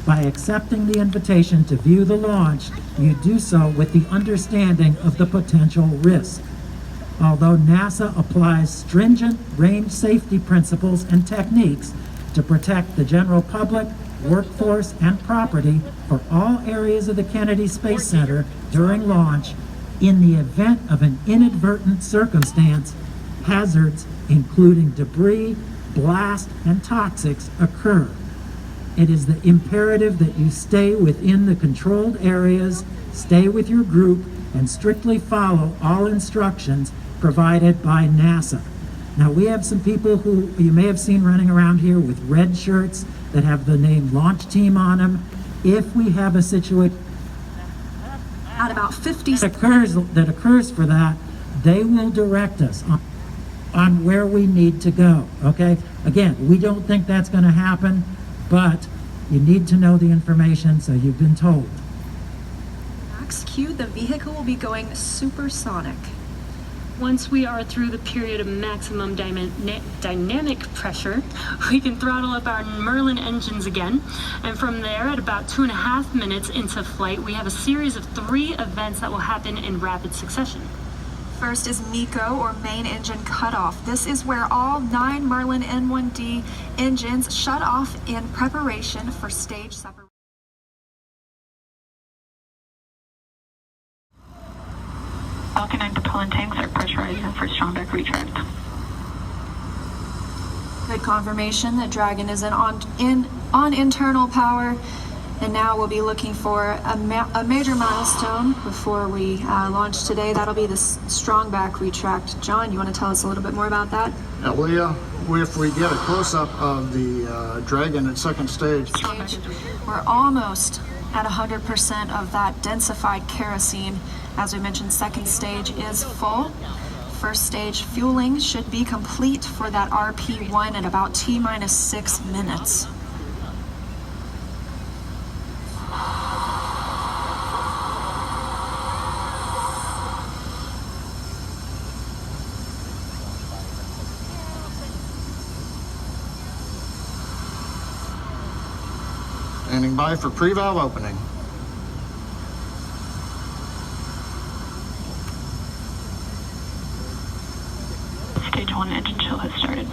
By accepting the invitation to view the launch, you do so with the understanding of the potential risk. Although NASA applies stringent range safety principles and techniques to protect the general public, workforce, and property for all areas of the Kennedy Space Center during launch, in the event of an inadvertent circumstance, hazards, including debris, blast, and toxics, occur. It is the imperative that you stay within the controlled areas, stay with your group, and strictly follow all instructions provided by NASA. Now, we have some people who you may have seen running around here with red shirts that have the name Launch Team on them. If we have a situation at about 50 that occurs for that, they will direct us on where we need to go, okay? Again, we don't think that's going to happen, but you need to know the information, so you've been told. Max Q, the vehicle will be going supersonic. Once we are through the period of maximum dynamic pressure, we can throttle up our Merlin engines again. And from there, at about 2.5 minutes into flight, we have a series of 3 events that will happen in rapid succession. First is MECO, or main engine cutoff. This is where all 9 Merlin N1D engines shut off in preparation for stage separation. Falcon 9 propellant tanks are pressurizing for strong back retract. Good confirmation that Dragon is on internal power. And now we'll be looking for a major milestone before we launch today. That'll be the strong back retract. John, you want to tell us a little bit more about that? Yeah, if we get a close-up of the Dragon at second stage. We're almost at 100% of that densified kerosene. As we mentioned, second stage is full. First stage fueling should be complete for that RP1 at about T-minus 6 minutes. Standing by for pre-valve opening. Stage 1 engine chill has started.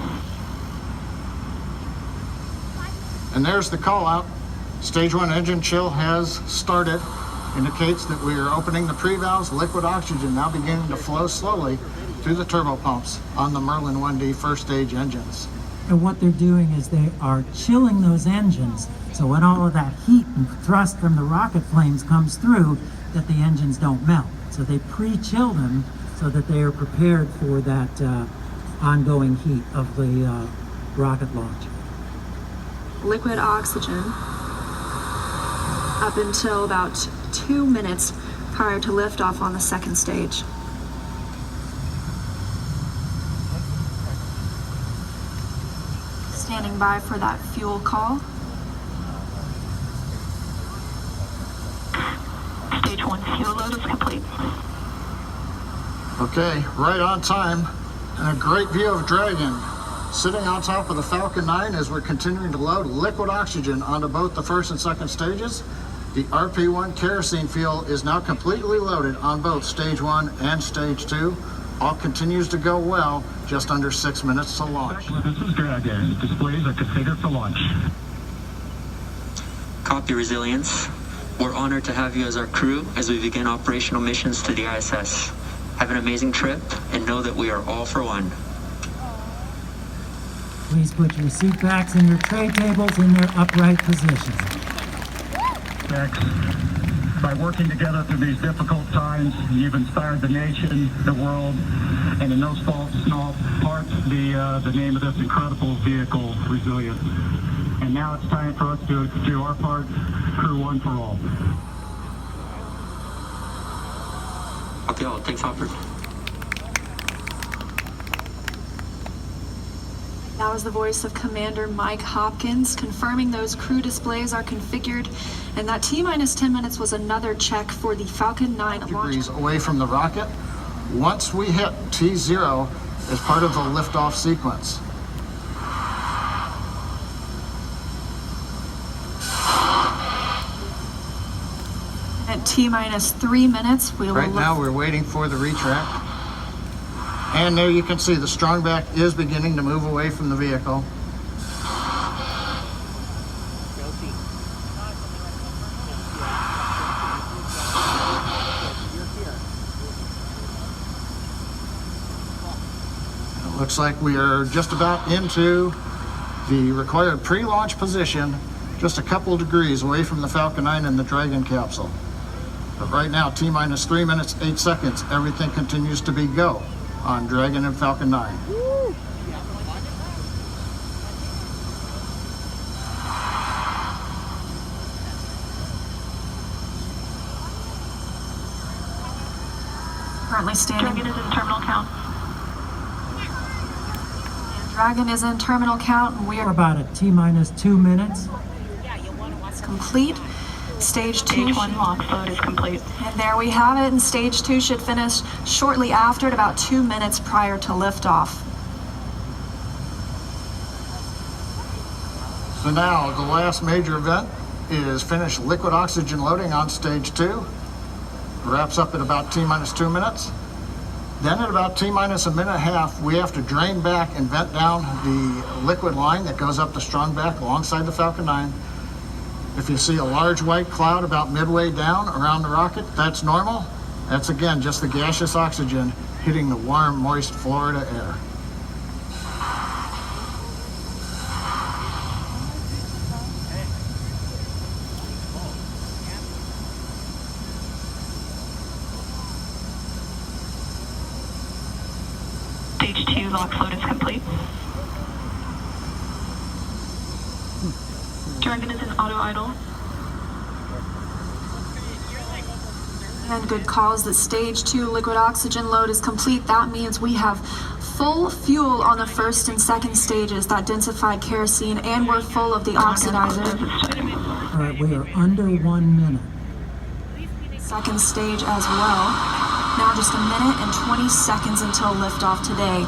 And there's the call out. Stage 1 engine chill has started. Indicates that we are opening the pre-valves. Liquid oxygen now beginning to flow slowly through the turbo pumps on the Merlin 1D first stage engines. And what they're doing is they are chilling those engines, so when all of that heat and thrust from the rocket flames comes through, that the engines don't melt. So they pre-chill them so that they are prepared for that ongoing heat of the rocket launch. Liquid oxygen up until about 2 minutes prior to liftoff on the second stage. Standing by for that fuel call. 1 fuel load is complete. Okay, right on time, and a great view of Dragon sitting on top of the Falcon 9 as we're continuing to load liquid oxygen onto both the first and second stages. The RP1 kerosene fuel is now completely loaded on both stage 1 and stage 2. All continues to go well, just under 6 minutes to launch. This is Dragon. Displays are configured for launch. Copy, Resilience. We're honored to have you as our crew as we begin operational missions to the ISS. Have an amazing trip and know that we are all for one. Please put your seat backs and your tray tables in their upright positions. Thanks. By working together through these difficult times, you've inspired the nation, the world, and in no small part, the name of this incredible vehicle, Resilience. And now it's time for us to do our part, Crew One for All. Okay, all. Thanks, Hopper. That was the voice of Commander Mike Hopkins confirming those crew displays are configured, and that T-minus 10 minutes was another check for the Falcon 9 launch. Degrees away from the rocket. Once we hit T0 as part of the liftoff sequence. At T-minus 3 minutes, we will Right now we're waiting for the retract. And there you can see the strongback is beginning to move away from the vehicle. It looks like we are just about into the required pre-launch position, just a couple degrees away from the Falcon 9 and the Dragon capsule. But right now, T-minus 3 minutes, 8 seconds, everything continues to be go on Dragon and Falcon 9. currently standing. Dragon is in terminal count. Dragon is in terminal count, and we We're are about at T-minus 2 minutes. complete. Stage 2. Stage 1 launch load is complete. And there we have it, and stage 2 should finish shortly after at about 2 minutes prior to liftoff. So now the last major event is finished liquid oxygen loading on stage 2. Wraps up at about T-minus 2 minutes. Then at about T-minus a minute and a half, we have to drain back and vent down the liquid line that goes up the strongback alongside the Falcon 9. If you see a large white cloud about midway down around the rocket, that's normal. That's again just the gaseous oxygen hitting the warm, moist Florida air. Stage 2 lock load is complete. Dragon is in auto idle. And good calls that stage 2 liquid oxygen load is complete. That means we have full fuel on the first and second stages, that densified kerosene, and we're full of the oxidizer. All right, we are under 1 minute. Second stage as well. Now just a minute and 20 seconds until liftoff today.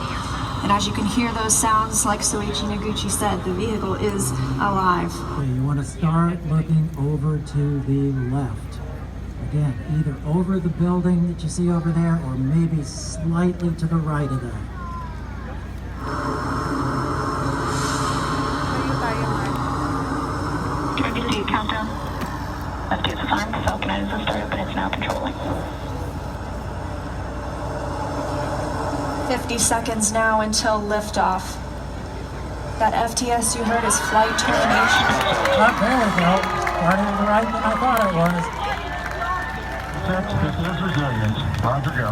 And as you can hear those sounds, like Soichi Noguchi said, the vehicle is alive. Okay, you want to start looking over to the left. Again, either over the building that you see over there, or maybe slightly to the right of that. Dragon to countdown. Left is alarmed. Falcon 9 is in startup and it's now controlling. 50 seconds now until liftoff. That FTS you heard is flight termination. Oh, there we go. Starting to the right than I thought it was. This is Resilience. Roger, go.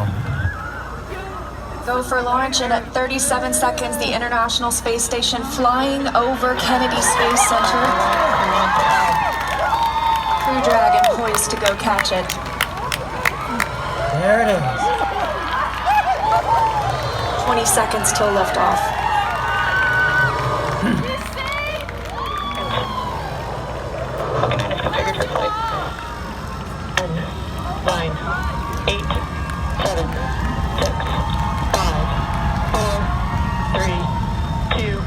Go for launch, and at 37 seconds, the International Space Station flying over Kennedy Space Center. Crew Dragon poised to go catch it. There it is. 20 seconds till liftoff. Falcon 9 is configured for flight. 9, 8, 7, 6, 5, 4, 3, 2,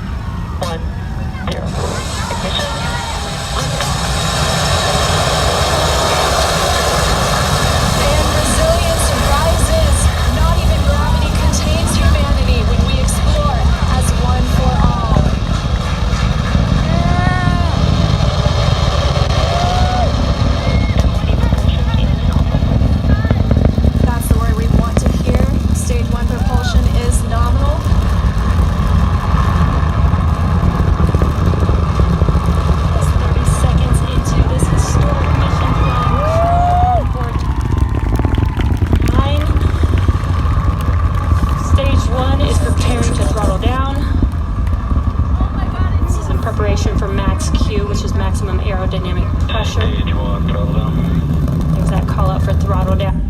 1, 0. Ignition. And resilience rises. Not even gravity contains humanity when we explore as one for all. That's the word we want to hear. Stage 1 propulsion is nominal. Just 30 seconds into this historic mission from Port 9. Stage 1 is preparing to throttle down. This is in preparation for max Q, which is maximum aerodynamic pressure. Stage 1, throttle down. There's that call out for throttle down.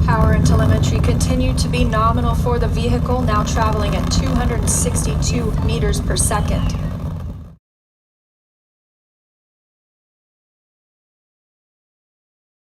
Power and telemetry continue to be nominal for the vehicle, now traveling at 262 meters per second.